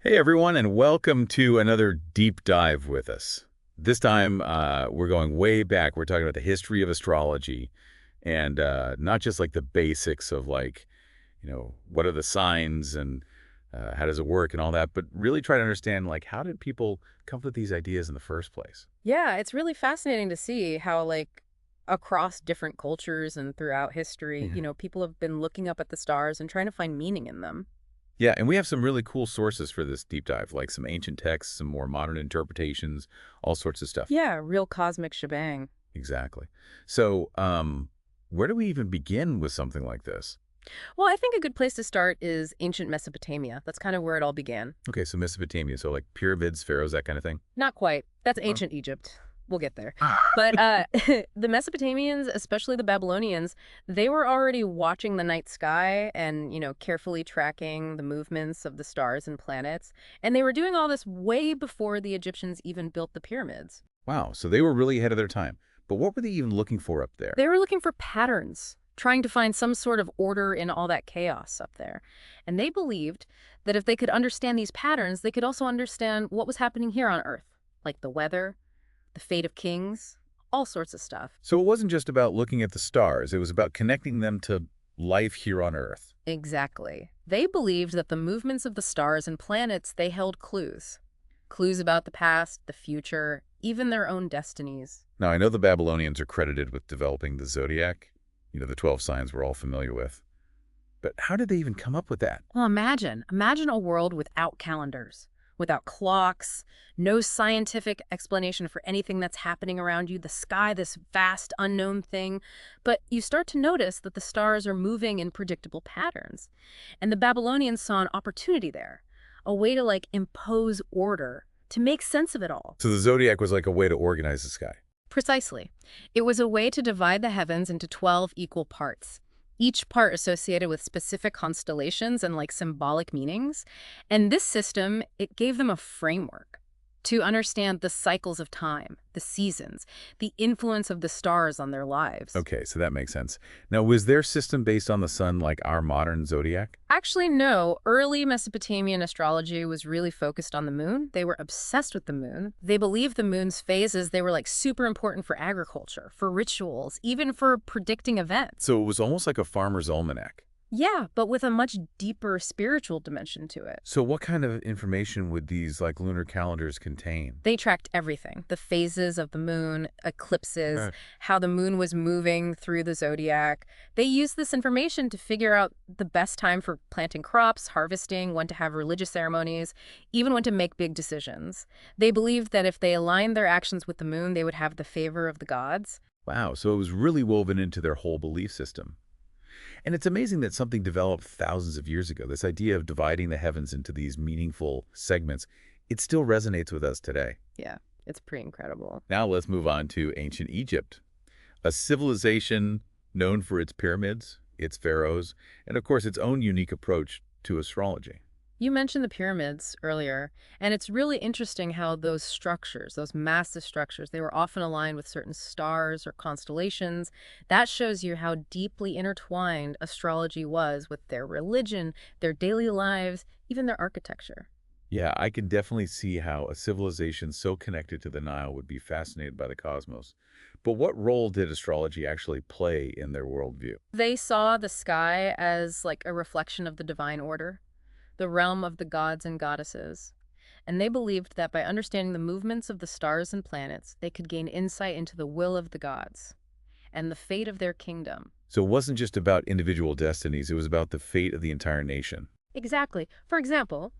Hey everyone, and welcome to another deep dive with us. This time, we're going way back. We're talking about the history of astrology, and not just like the basics of what are the signs and how does it work and all that, but really try to understand like how did people come up with these ideas in the first place? Yeah, it's really fascinating to see how, across different cultures and throughout history, Yeah. people have been looking up at the stars and trying to find meaning in them. Yeah, and we have some really cool sources for this deep dive, like some ancient texts, some more modern interpretations, all sorts of stuff. Yeah, real cosmic shebang. Exactly. So, where do we even begin with something like this? Well, I think a good place to start is ancient Mesopotamia. That's kind of where it all began. Okay, so Mesopotamia, so like pyramids, pharaohs, that kind of thing. Not quite. That's Huh? ancient Egypt. We'll get there. Ah. But the Mesopotamians, especially the Babylonians, they were already watching the night sky and, carefully tracking the movements of the stars and planets. And they were doing all this way before the Egyptians even built the pyramids. Wow, so they were really ahead of their time. But what were they even looking for up there? They were looking for patterns, trying to find some sort of order in all that chaos up there. And they believed that if they could understand these patterns, they could also understand what was happening here on Earth, like the weather, the fate of kings, all sorts of stuff. So it wasn't just about looking at the stars, it was about connecting them to life here on Earth. Exactly. They believed that the movements of the stars and planets, they held clues. Clues about the past, the future, even their own destinies. Now, I know the Babylonians are credited with developing the zodiac, the 12 signs we're all familiar with. But how did they even come up with that? Well, imagine a world without calendars, without clocks, no scientific explanation for anything that's happening around you, the sky, this vast unknown thing. But you start to notice that the stars are moving in predictable patterns. And the Babylonians saw an opportunity there, a way to impose order, to make sense of it all. So the zodiac was like a way to organize the sky. Precisely. It was a way to divide the heavens into 12 equal parts, each part associated with specific constellations and symbolic meanings. And this system, it gave them a framework to understand the cycles of time, the seasons, the influence of the stars on their lives. Okay, so that makes sense. Now, was their system based on the sun like our modern zodiac? Actually, no. Early Mesopotamian astrology was really focused on the moon. They were obsessed with the moon. They believed the moon's phases, they were super important for agriculture, for rituals, even for predicting events. So it was almost like a farmer's almanac. Yeah, but with a much deeper spiritual dimension to it. So what kind of information would these like lunar calendars contain? They tracked everything, the phases of the moon, eclipses, Uh, how the moon was moving through the zodiac. They used this information to figure out the best time for planting crops, harvesting, when to have religious ceremonies, even when to make big decisions. They believed that if they aligned their actions with the moon, they would have the favor of the gods. wow, so it was really woven into their whole belief system. And it's amazing that something developed thousands of years ago, this idea of dividing the heavens into these meaningful segments, it still resonates with us today. Yeah, it's pretty incredible. Now let's move on to ancient Egypt, a civilization known for its pyramids, its pharaohs, and of course its own unique approach to astrology. You mentioned the pyramids earlier, and it's really interesting how those structures, those massive structures, they were often aligned with certain stars or constellations. That shows you how deeply intertwined astrology was with their religion, their daily lives, even their architecture. Yeah, I can definitely see how a civilization so connected to the Nile would be fascinated by the cosmos. But what role did astrology actually play in their worldview? They saw the sky as a reflection of the divine order, the realm of the gods and goddesses. And they believed that by understanding the movements of the stars and planets, they could gain insight into the will of the gods and the fate of their kingdom. So it wasn't just about individual destinies, it was about the fate of the entire nation. Exactly. For example,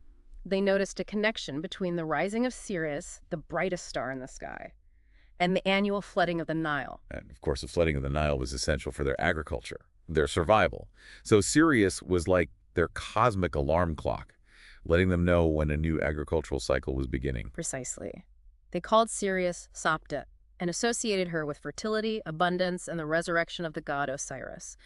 they noticed a connection between the rising of Sirius, the brightest star in the sky, and the annual flooding of the Nile. And of course, the flooding of the Nile was essential for their agriculture, their survival. So Sirius was like their cosmic alarm clock, letting them know when a new agricultural cycle was beginning. Precisely. They called Sirius Sopdet and associated her with fertility, abundance, and the resurrection of the god Osiris.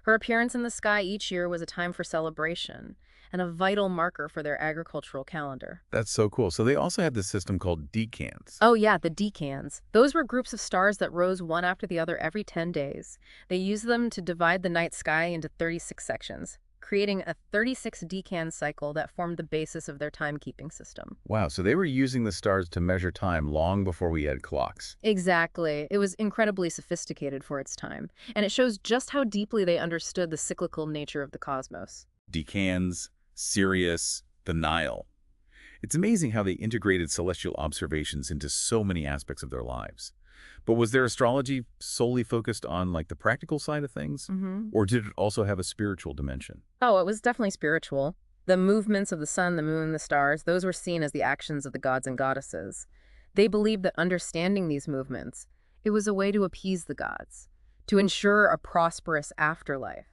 Her appearance in the sky each year was a time for celebration and a vital marker for their agricultural calendar. That's so cool. So they also had this system called decans. Oh yeah, the decans. Those were groups of stars that rose one after the other every 10 days. They used them to divide the night sky into 36 sections, creating a 36 decan cycle that formed the basis of their timekeeping system. Wow, so they were using the stars to measure time long before we had clocks. Exactly. It was incredibly sophisticated for its time, and it shows just how deeply they understood the cyclical nature of the cosmos. Decans, Sirius, the Nile. It's amazing how they integrated celestial observations into so many aspects of their lives. But was their astrology solely focused on like the practical side of things? Hmm. Or did it also have a spiritual dimension? Oh, it was definitely spiritual. The movements of the sun, the moon, the stars, those were seen as the actions of the gods and goddesses. They believed that understanding these movements, it was a way to appease the gods, to ensure a prosperous afterlife,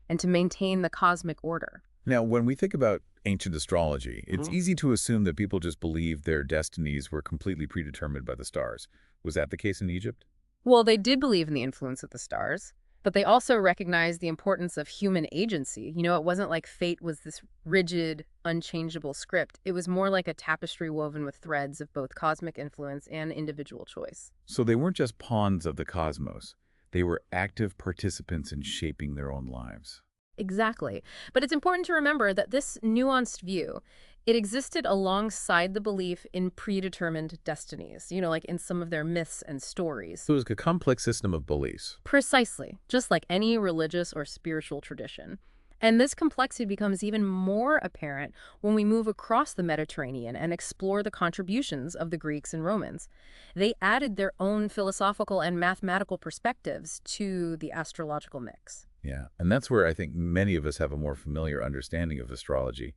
and to maintain the cosmic order. Now, when we think about ancient astrology, it's Mhm. easy to assume that people just believed their destinies were completely predetermined by the stars. Was that the case in Egypt? Well, they did believe in the influence of the stars, but they also recognized the importance of human agency. It wasn't like fate was this rigid, unchangeable script. It was more like a tapestry woven with threads of both cosmic influence and individual choice. So they weren't just pawns of the cosmos. They were active participants in shaping their own lives. Exactly. But it's important to remember that this nuanced view, it existed alongside the belief in predetermined destinies, like in some of their myths and stories. So it was a complex system of beliefs. Precisely, just like any religious or spiritual tradition. And this complexity becomes even more apparent when we move across the Mediterranean and explore the contributions of the Greeks and Romans. They added their own philosophical and mathematical perspectives to the astrological mix. Yeah, and that's where I think many of us have a more familiar understanding of astrology,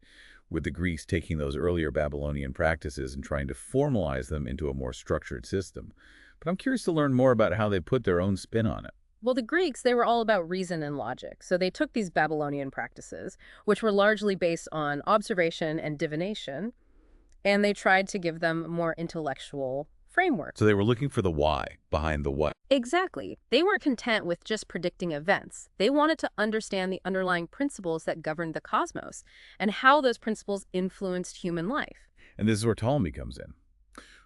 with the Greeks taking those earlier Babylonian practices and trying to formalize them into a more structured system. But I'm curious to learn more about how they put their own spin on it. Well, the Greeks, they were all about reason and logic. So they took these Babylonian practices, which were largely based on observation and divination, and they tried to give them a more intellectual framework. So they were looking for the why behind the what. Exactly. They weren't content with just predicting events. They wanted to understand the underlying principles that governed the cosmos and how those principles influenced human life. And this is where Ptolemy comes in,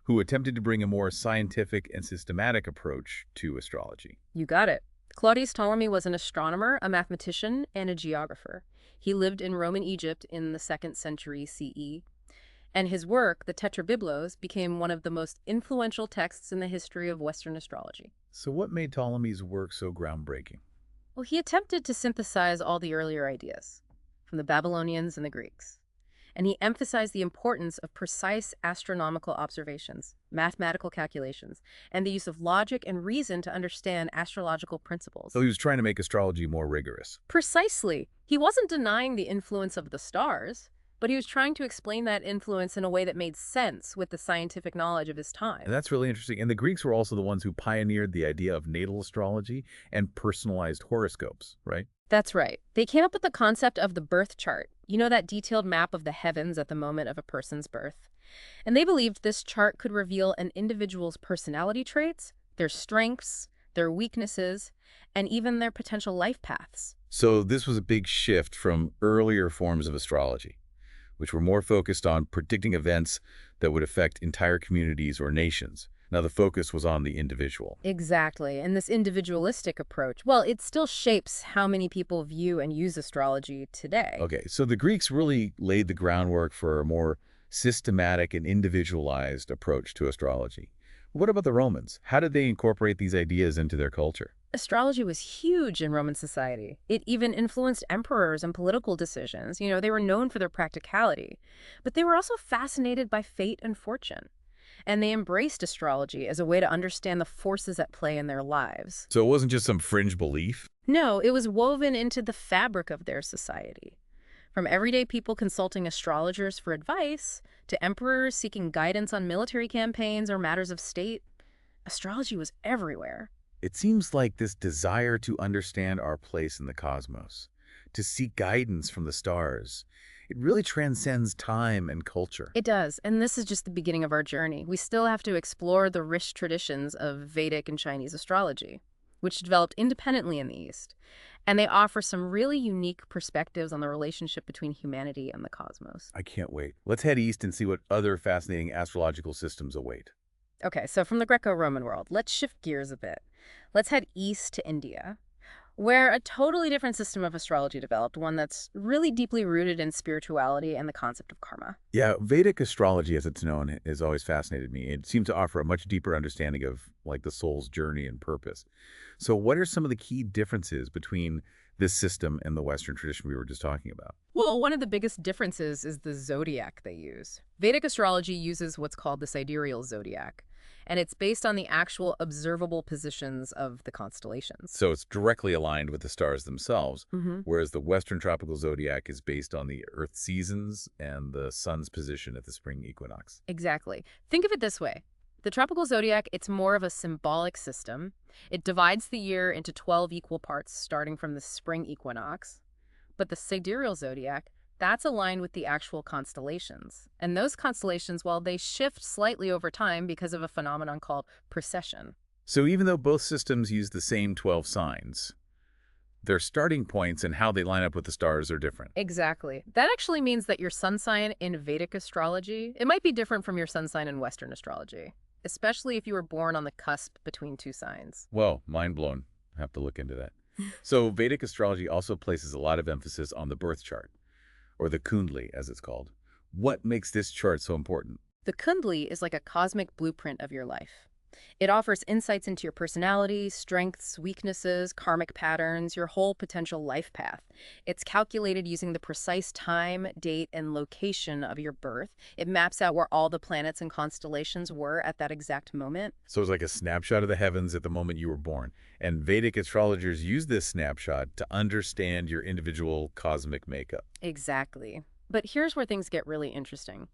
who attempted to bring a more scientific and systematic approach to astrology. You got it. Claudius Ptolemy was an astronomer, a mathematician, and a geographer. He lived in Roman Egypt in the 2nd century CE. And his work, the Tetrabiblos, became one of the most influential texts in the history of Western astrology. So what made Ptolemy's work so groundbreaking? Well, he attempted to synthesize all the earlier ideas from the Babylonians and the Greeks. And he emphasized the importance of precise astronomical observations, mathematical calculations, and the use of logic and reason to understand astrological principles. So he was trying to make astrology more rigorous. Precisely. He wasn't denying the influence of the stars, but he was trying to explain that influence in a way that made sense with the scientific knowledge of his time. And that's really interesting. And the Greeks were also the ones who pioneered the idea of natal astrology and personalized horoscopes, right? That's right. They came up with the concept of the birth chart, that detailed map of the heavens at the moment of a person's birth. And they believed this chart could reveal an individual's personality traits, their strengths, their weaknesses, and even their potential life paths. So this was a big shift from earlier forms of astrology, which were more focused on predicting events that would affect entire communities or nations. Now, the focus was on the individual. Exactly. And this individualistic approach, well, it still shapes how many people view and use astrology today. Okay, so the Greeks really laid the groundwork for a more systematic and individualized approach to astrology. What about the Romans? How did they incorporate these ideas into their culture? Astrology was huge in Roman society. It even influenced emperors and political decisions. They were known for their practicality, but they were also fascinated by fate and fortune. And they embraced astrology as a way to understand the forces at play in their lives. So it wasn't just some fringe belief? No, it was woven into the fabric of their society. From everyday people consulting astrologers for advice to emperors seeking guidance on military campaigns or matters of state, astrology was everywhere. It seems like this desire to understand our place in the cosmos, to seek guidance from the stars, it really transcends time and culture. It does, and this is just the beginning of our journey. We still have to explore the rich traditions of Vedic and Chinese astrology, which developed independently in the East. And they offer some really unique perspectives on the relationship between humanity and the cosmos. I can't wait. Let's head east and see what other fascinating astrological systems await. Okay, so from the Greco-Roman world, let's shift gears a bit. Let's head east to India, where a totally different system of astrology developed, one that's really deeply rooted in spirituality and the concept of karma. Yeah, Vedic astrology, as it's known, has always fascinated me. It seemed to offer a much deeper understanding of like the soul's journey and purpose. So what are some of the key differences between this system and the Western tradition we were just talking about? Well, one of the biggest differences is the zodiac they use. Vedic astrology uses what's called the sidereal zodiac, and it's based on the actual observable positions of the constellations. So it's directly aligned with the stars themselves, hmm whereas the Western tropical zodiac is based on the Earth seasons and the sun's position at the spring equinox. Exactly. Think of it this way. The tropical zodiac, it's more of a symbolic system. It divides the year into 12 equal parts starting from the spring equinox. But the sidereal zodiac, that's aligned with the actual constellations. And those constellations, well, they shift slightly over time because of a phenomenon called precession. So even though both systems use the same 12 signs, their starting points and how they line up with the stars are different. Exactly. That actually means that your sun sign in Vedic astrology, it might be different from your sun sign in Western astrology, especially if you were born on the cusp between two signs. Well, mind blown. I have to look into that. So Vedic astrology also places a lot of emphasis on the birth chart, or the kundli, as it's called. What makes this chart so important? The Kundli is like a cosmic blueprint of your life. It offers insights into your personality, strengths, weaknesses, karmic patterns, your whole potential life path. It's calculated using the precise time, date, and location of your birth. It maps out where all the planets and constellations were at that exact moment. So it's like a snapshot of the heavens at the moment you were born. And Vedic astrologers use this snapshot to understand your individual cosmic makeup. Exactly. But here's where things get really interesting.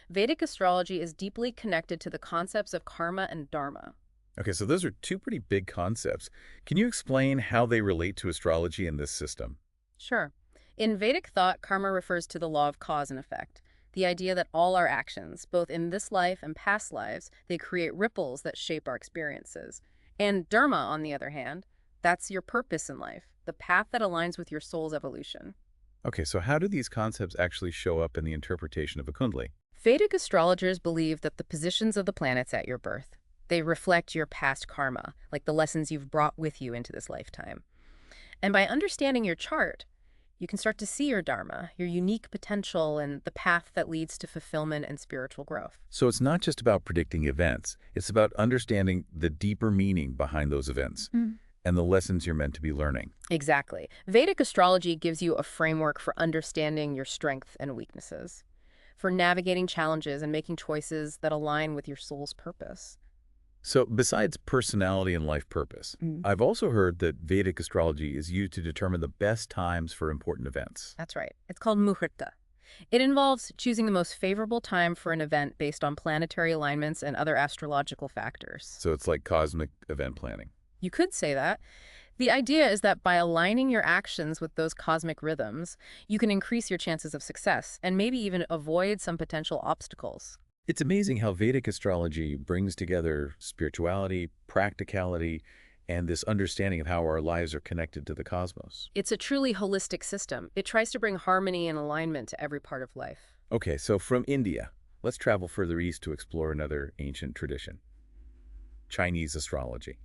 Vedic astrology is deeply connected to the concepts of karma and dharma. Okay, so those are two pretty big concepts. Can you explain how they relate to astrology in this system? Sure. In Vedic thought, karma refers to the law of cause and effect. The idea that all our actions, both in this life and past lives, they create ripples that shape our experiences. And dharma, on the other hand, that's your purpose in life, the path that aligns with your soul's evolution. Okay, so how do these concepts actually show up in the interpretation of a kundli? Vedic astrologers believe that the positions of the planets at your birth, they reflect your past karma, like the lessons you've brought with you into this lifetime. And by understanding your chart, you can start to see your dharma, your unique potential, and the path that leads to fulfillment and spiritual growth. So it's not just about predicting events, it's about understanding the deeper meaning behind those events and the lessons you're meant to be learning. Exactly. Vedic astrology gives you a framework for understanding your strengths and weaknesses, for navigating challenges and making choices that align with your soul's purpose. So besides personality and life purpose, I've also heard that Vedic astrology is used to determine the best times for important events. That's right. It's called muhurta. It involves choosing the most favorable time for an event based on planetary alignments and other astrological factors. So it's like cosmic event planning. You could say that. The idea is that by aligning your actions with those cosmic rhythms, you can increase your chances of success and maybe even avoid some potential obstacles. It's amazing how Vedic astrology brings together spirituality, practicality, and this understanding of how our lives are connected to the cosmos. It's a truly holistic system. It tries to bring harmony and alignment to every part of life. Okay, so from India, let's travel further east to explore another ancient tradition, Chinese astrology.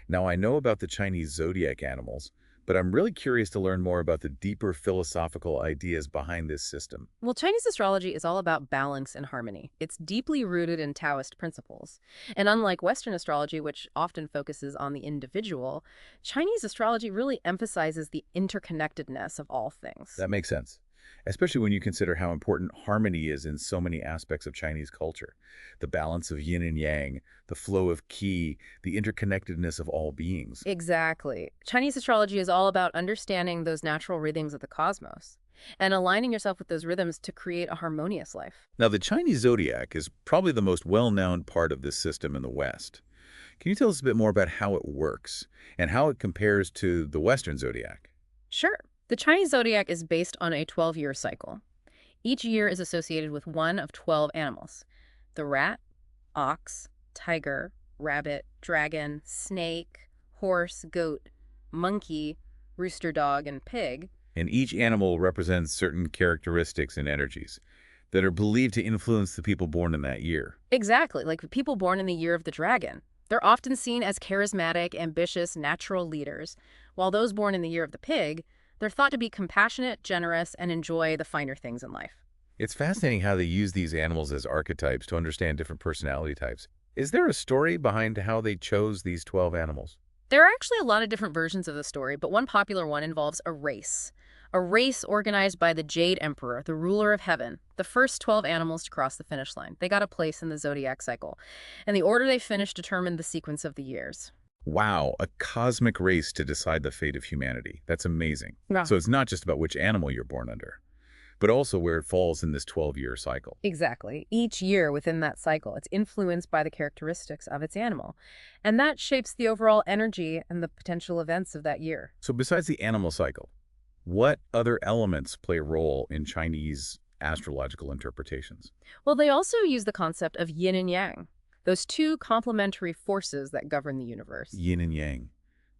Now, I know about the Chinese zodiac animals, but I'm really curious to learn more about the deeper philosophical ideas behind this system. Well, Chinese astrology is all about balance and harmony. It's deeply rooted in Taoist principles. And unlike Western astrology, which often focuses on the individual, Chinese astrology really emphasizes the interconnectedness of all things. That makes sense, especially when you consider how important harmony is in so many aspects of Chinese culture. The balance of yin and yang, the flow of qi, the interconnectedness of all beings. Exactly. Chinese astrology is all about understanding those natural rhythms of the cosmos and aligning yourself with those rhythms to create a harmonious life. Now, the Chinese zodiac is probably the most well-known part of this system in the West. Can you tell us a bit more about how it works and how it compares to the Western zodiac? Sure. The Chinese zodiac is based on a 12-year cycle. Each year is associated with one of 12 animals: the rat, ox, tiger, rabbit, dragon, snake, horse, goat, monkey, rooster dog, and pig. And each animal represents certain characteristics and energies that are believed to influence the people born in that year. Exactly, like people born in the year of the dragon. They're often seen as charismatic, ambitious, natural leaders, while those born in the year of the pig, they're thought to be compassionate, generous, and enjoy the finer things in life. It's fascinating how they use these animals as archetypes to understand different personality types. Is there a story behind how they chose these 12 animals? There are actually a lot of different versions of the story, but one popular one involves a race. A race organized by the Jade Emperor, the ruler of heaven, the first 12 animals to cross the finish line. They got a place in the zodiac cycle, and the order they finished determined the sequence of the years. Wow, a cosmic race to decide the fate of humanity. That's amazing. Yeah. So it's not just about which animal you're born under, but also where it falls in this 12-year cycle. Exactly. Each year within that cycle, it's influenced by the characteristics of its animal, and that shapes the overall energy and the potential events of that year. So besides the animal cycle, what other elements play a role in Chinese astrological interpretations? Well, they also use the concept of yin and yang, those two complementary forces that govern the universe. Yin and yang,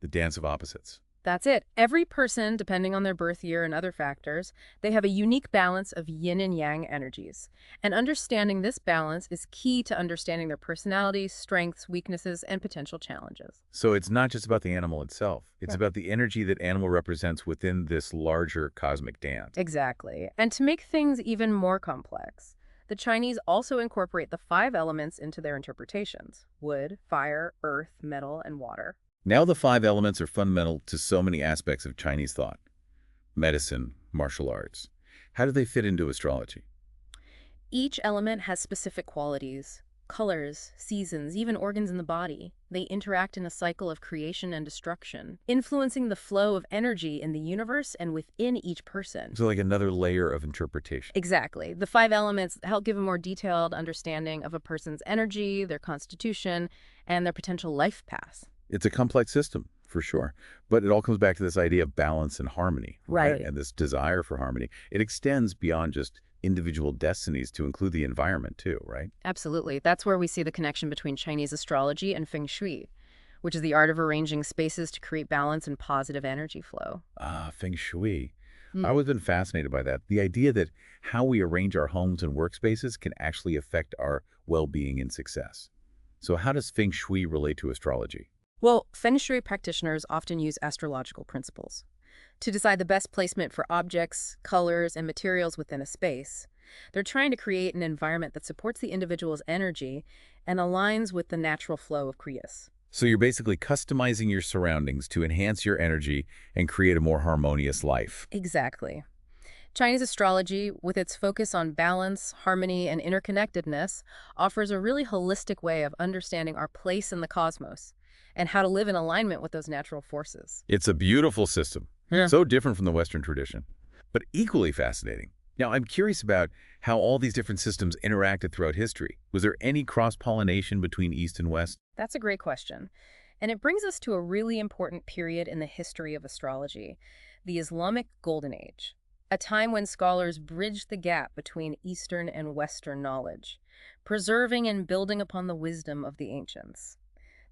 the dance of opposites. That's it. Every person, depending on their birth year and other factors, they have a unique balance of yin and yang energies. And understanding this balance is key to understanding their personalities, strengths, weaknesses, and potential challenges. So it's not just about the animal itself. It's Yeah. about the energy that animal represents within this larger cosmic dance. Exactly. And to make things even more complex, the Chinese also incorporate the 5 elements into their interpretations: wood, fire, earth, metal, and water. Now the 5 elements are fundamental to so many aspects of Chinese thought. Medicine, martial arts. How do they fit into astrology? Each element has specific qualities, colors, seasons, even organs in the body. They interact in a cycle of creation and destruction, influencing the flow of energy in the universe and within each person. So like another layer of interpretation. Exactly. The 5 elements help give a more detailed understanding of a person's energy, their constitution, and their potential life path. It's a complex system, for sure. But it all comes back to this idea of balance and harmony. Right. And this desire for harmony. It extends beyond just individual destinies to include the environment too, right? Absolutely. That's where we see the connection between Chinese astrology and feng shui, which is the art of arranging spaces to create balance and positive energy flow. Ah, feng shui. Mm. I've always been fascinated by that. The idea that how we arrange our homes and workspaces can actually affect our well-being and success. So how does feng shui relate to astrology? Well, feng shui practitioners often use astrological principles to decide the best placement for objects, colors, and materials within a space. They're trying to create an environment that supports the individual's energy and aligns with the natural flow of Kriyas. So you're basically customizing your surroundings to enhance your energy and create a more harmonious life. Exactly. Chinese astrology, with its focus on balance, harmony, and interconnectedness, offers a really holistic way of understanding our place in the cosmos and how to live in alignment with those natural forces. It's a beautiful system. Yeah. So different from the Western tradition, but equally fascinating. Now, I'm curious about how all these different systems interacted throughout history. Was there any cross-pollination between East and West? That's a great question. And it brings us to a really important period in the history of astrology, the Islamic Golden Age, a time when scholars bridged the gap between Eastern and Western knowledge, preserving and building upon the wisdom of the ancients.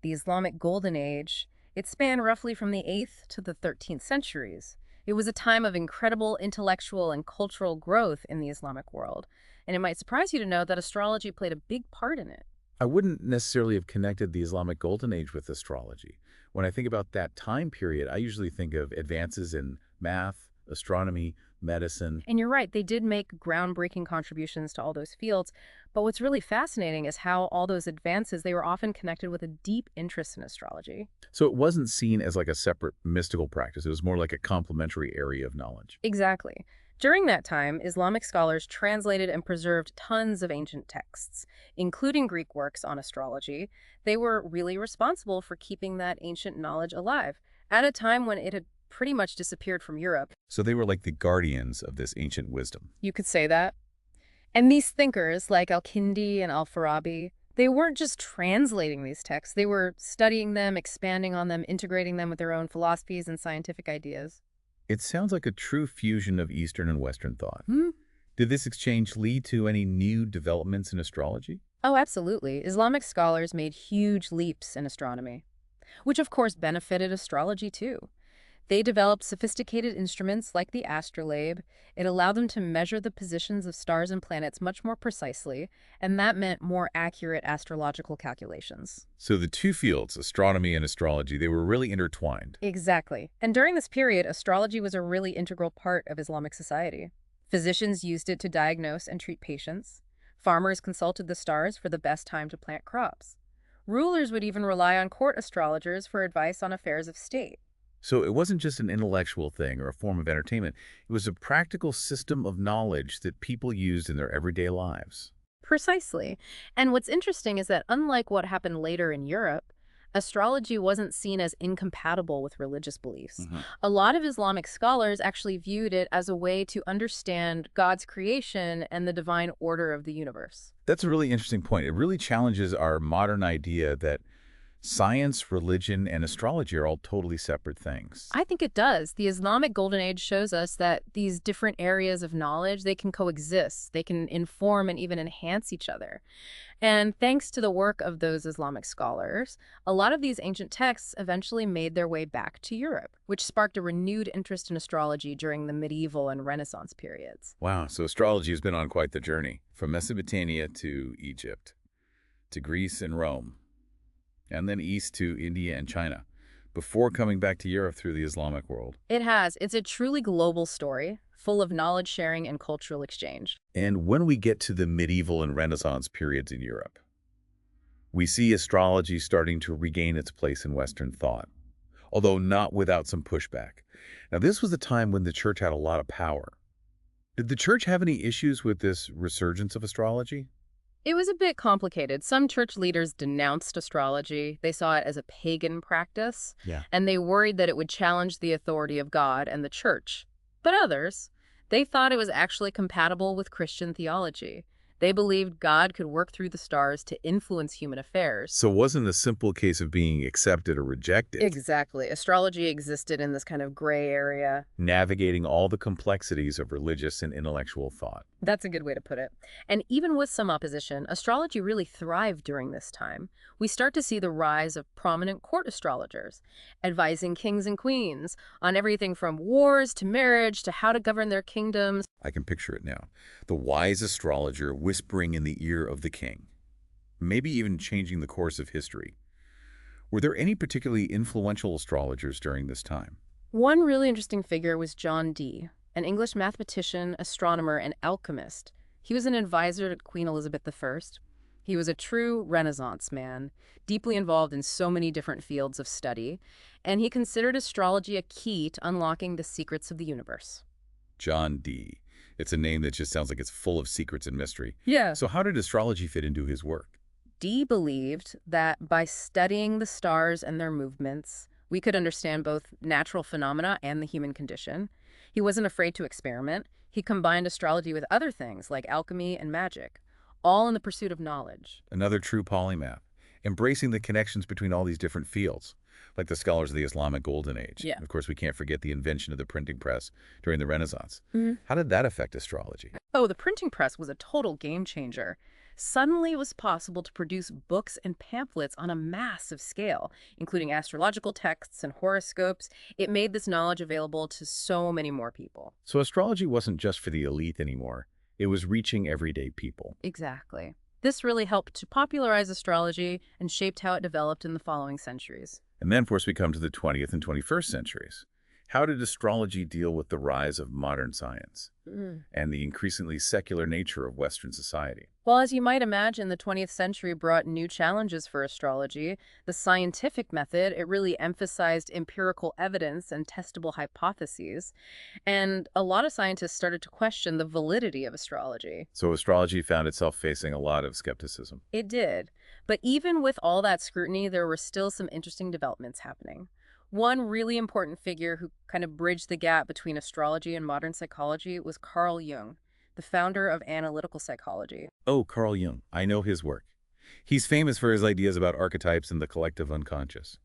The Islamic Golden Age, it spanned roughly from the 8th to the 13th centuries. It was a time of incredible intellectual and cultural growth in the Islamic world, and it might surprise you to know that astrology played a big part in it. I wouldn't necessarily have connected the Islamic Golden Age with astrology. When I think about that time period, I usually think of advances in math, astronomy, medicine. And you're right, they did make groundbreaking contributions to all those fields, but what's really fascinating is how all those advances, they were often connected with a deep interest in astrology. So it wasn't seen as like a separate mystical practice. It was more like a complementary area of knowledge. Exactly. During that time, Islamic scholars translated and preserved tons of ancient texts, including Greek works on astrology. They were really responsible for keeping that ancient knowledge alive at a time when it had pretty much disappeared from Europe. So they were like the guardians of this ancient wisdom. You could say that. And these thinkers, like Al-Kindi and Al-Farabi, they weren't just translating these texts. They were studying them, expanding on them, integrating them with their own philosophies and scientific ideas. It sounds like a true fusion of Eastern and Western thought. Hmm? Did this exchange lead to any new developments in astrology? Oh, absolutely. Islamic scholars made huge leaps in astronomy, which of course benefited astrology too. They developed sophisticated instruments like the astrolabe. It allowed them to measure the positions of stars and planets much more precisely, and that meant more accurate astrological calculations. So the two fields, astronomy and astrology, they were really intertwined. Exactly. And during this period, astrology was a really integral part of Islamic society. Physicians used it to diagnose and treat patients. Farmers consulted the stars for the best time to plant crops. Rulers would even rely on court astrologers for advice on affairs of state. So it wasn't just an intellectual thing or a form of entertainment. It was a practical system of knowledge that people used in their everyday lives. Precisely. And what's interesting is that unlike what happened later in Europe, astrology wasn't seen as incompatible with religious beliefs. Mhm. A lot of Islamic scholars actually viewed it as a way to understand God's creation and the divine order of the universe. That's a really interesting point. It really challenges our modern idea that science, religion, and astrology are all totally separate things. I think it does. The Islamic Golden Age shows us that these different areas of knowledge, they can coexist, they can inform and even enhance each other. And thanks to the work of those Islamic scholars, a lot of these ancient texts eventually made their way back to Europe, which sparked a renewed interest in astrology during the medieval and Renaissance periods. Wow, so astrology has been on quite the journey, from Mesopotamia to Egypt, to Greece and Rome, and then east to India and China, before coming back to Europe through the Islamic world. It has. It's a truly global story, full of knowledge sharing and cultural exchange. And when we get to the medieval and Renaissance periods in Europe, we see astrology starting to regain its place in Western thought, although not without some pushback. Now, this was a time when the church had a lot of power. Did the church have any issues with this resurgence of astrology? It was a bit complicated. Some church leaders denounced astrology. They saw it as a pagan practice, Yeah. and they worried that it would challenge the authority of God and the church. But others, they thought it was actually compatible with Christian theology. They believed God could work through the stars to influence human affairs. So it wasn't a simple case of being accepted or rejected. Exactly. Astrology existed in this kind of gray area. Navigating all the complexities of religious and intellectual thought. That's a good way to put it. And even with some opposition, astrology really thrived during this time. We start to see the rise of prominent court astrologers, advising kings and queens on everything from wars to marriage to how to govern their kingdoms. I can picture it now. The wise astrologer whispering in the ear of the king, maybe even changing the course of history. Were there any particularly influential astrologers during this time? One really interesting figure was John Dee, an English mathematician, astronomer, and alchemist. He was an advisor to Queen Elizabeth I. He was a true Renaissance man, deeply involved in so many different fields of study, and he considered astrology a key to unlocking the secrets of the universe. John Dee. It's a name that just sounds like it's full of secrets and mystery. Yeah. So how did astrology fit into his work? Dee believed that by studying the stars and their movements, we could understand both natural phenomena and the human condition. He wasn't afraid to experiment. He combined astrology with other things like alchemy and magic, all in the pursuit of knowledge. Another true polymath, embracing the connections between all these different fields, like the scholars of the Islamic Golden Age. Yeah. Of course, we can't forget the invention of the printing press during the Renaissance. Mhm. How did that affect astrology? Oh, the printing press was a total game changer. Suddenly it was possible to produce books and pamphlets on a massive scale, including astrological texts and horoscopes. It made this knowledge available to so many more people. So astrology wasn't just for the elite anymore. It was reaching everyday people. Exactly. This really helped to popularize astrology and shaped how it developed in the following centuries. And then, of course, we come to the 20th and 21st centuries. How did astrology deal with the rise of modern science and the increasingly secular nature of Western society? Well, as you might imagine, the 20th century brought new challenges for astrology. The scientific method, it really emphasized empirical evidence and testable hypotheses. And a lot of scientists started to question the validity of astrology. So astrology found itself facing a lot of skepticism. It did. But even with all that scrutiny, there were still some interesting developments happening. One really important figure who kind of bridged the gap between astrology and modern psychology was Carl Jung, the founder of analytical psychology. Oh, Carl Jung. I know his work. He's famous for his ideas about archetypes and the collective unconscious.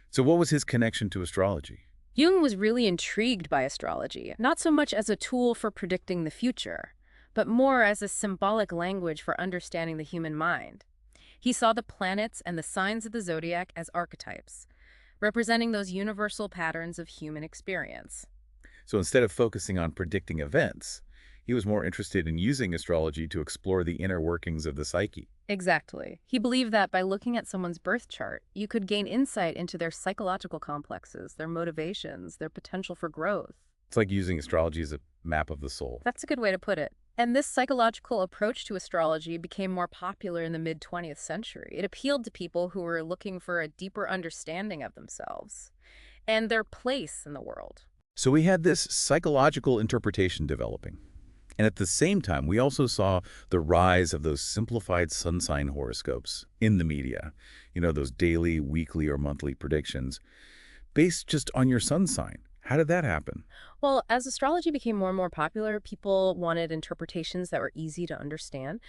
So what was his connection to astrology? Jung was really intrigued by astrology, not so much as a tool for predicting the future, but more as a symbolic language for understanding the human mind. He saw the planets and the signs of the zodiac as archetypes, representing those universal patterns of human experience. So instead of focusing on predicting events, he was more interested in using astrology to explore the inner workings of the psyche. Exactly. He believed that by looking at someone's birth chart, you could gain insight into their psychological complexes, their motivations, their potential for growth. It's like using astrology as a map of the soul. That's a good way to put it. And this psychological approach to astrology became more popular in the mid-20th century. It appealed to people who were looking for a deeper understanding of themselves and their place in the world. So we had this psychological interpretation developing. And at the same time, we also saw the rise of those simplified sun sign horoscopes in the media. You know, those daily, weekly, or monthly predictions based just on your sun sign. How did that happen? Well, as astrology became more and more popular, people wanted interpretations that were easy to understand.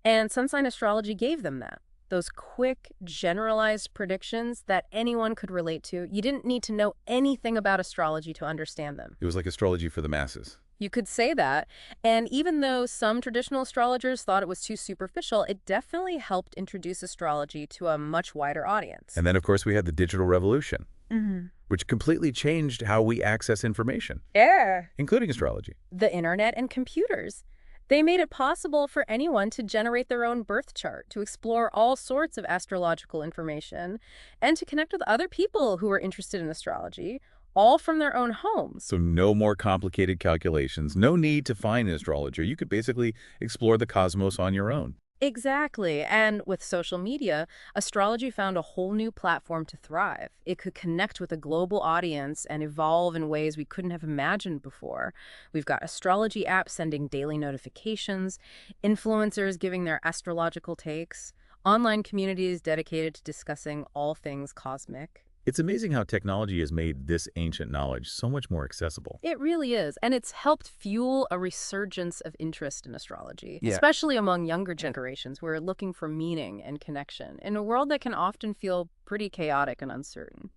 And sun sign astrology gave them that. Those quick, generalized predictions that anyone could relate to. You didn't need to know anything about astrology to understand them. It was like astrology for the masses. You could say that. And even though some traditional astrologers thought it was too superficial, it definitely helped introduce astrology to a much wider audience. And then, of course, we had the digital revolution, Mm-hmm. which completely changed how we access information, Yeah. including astrology. The internet and computers. They made it possible for anyone to generate their own birth chart, to explore all sorts of astrological information, and to connect with other people who are interested in astrology, all from their own homes. So no more complicated calculations, no need to find an astrologer. You could basically explore the cosmos on your own. Exactly. And with social media, astrology found a whole new platform to thrive. It could connect with a global audience and evolve in ways we couldn't have imagined before. We've got astrology apps sending daily notifications, influencers giving their astrological takes, online communities dedicated to discussing all things cosmic. It's amazing how technology has made this ancient knowledge so much more accessible. It really is, and it's helped fuel a resurgence of interest in astrology, Yeah. especially among younger generations who are looking for meaning and connection in a world that can often feel pretty chaotic and uncertain.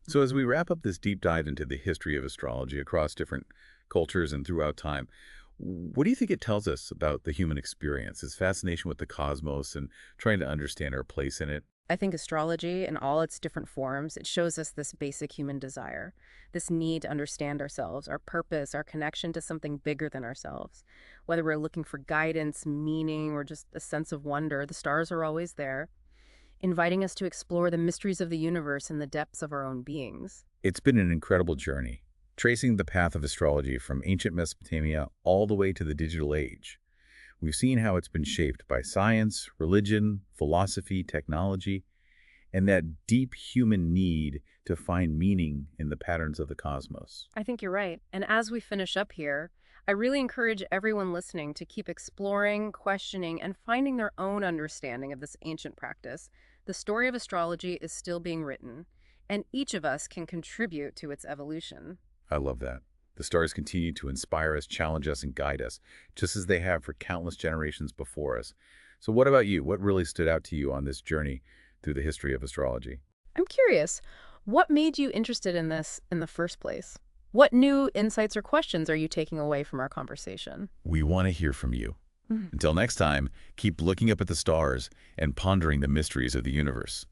So as we wrap up this deep dive into the history of astrology across different cultures and throughout time, what do you think it tells us about the human experience, its fascination with the cosmos and trying to understand our place in it? I think astrology, in all its different forms, it shows us this basic human desire, this need to understand ourselves, our purpose, our connection to something bigger than ourselves. Whether we're looking for guidance, meaning, or just a sense of wonder, the stars are always there, inviting us to explore the mysteries of the universe and the depths of our own beings. It's been an incredible journey, tracing the path of astrology from ancient Mesopotamia all the way to the digital age. We've seen how it's been shaped by science, religion, philosophy, technology, and that deep human need to find meaning in the patterns of the cosmos. I think you're right. And as we finish up here, I really encourage everyone listening to keep exploring, questioning, and finding their own understanding of this ancient practice. The story of astrology is still being written, and each of us can contribute to its evolution. I love that. The stars continue to inspire us, challenge us, and guide us, just as they have for countless generations before us. So what about you? What really stood out to you on this journey through the history of astrology? I'm curious, what made you interested in this in the first place? What new insights or questions are you taking away from our conversation? We want to hear from you. Mhm. Until next time, keep looking up at the stars and pondering the mysteries of the universe.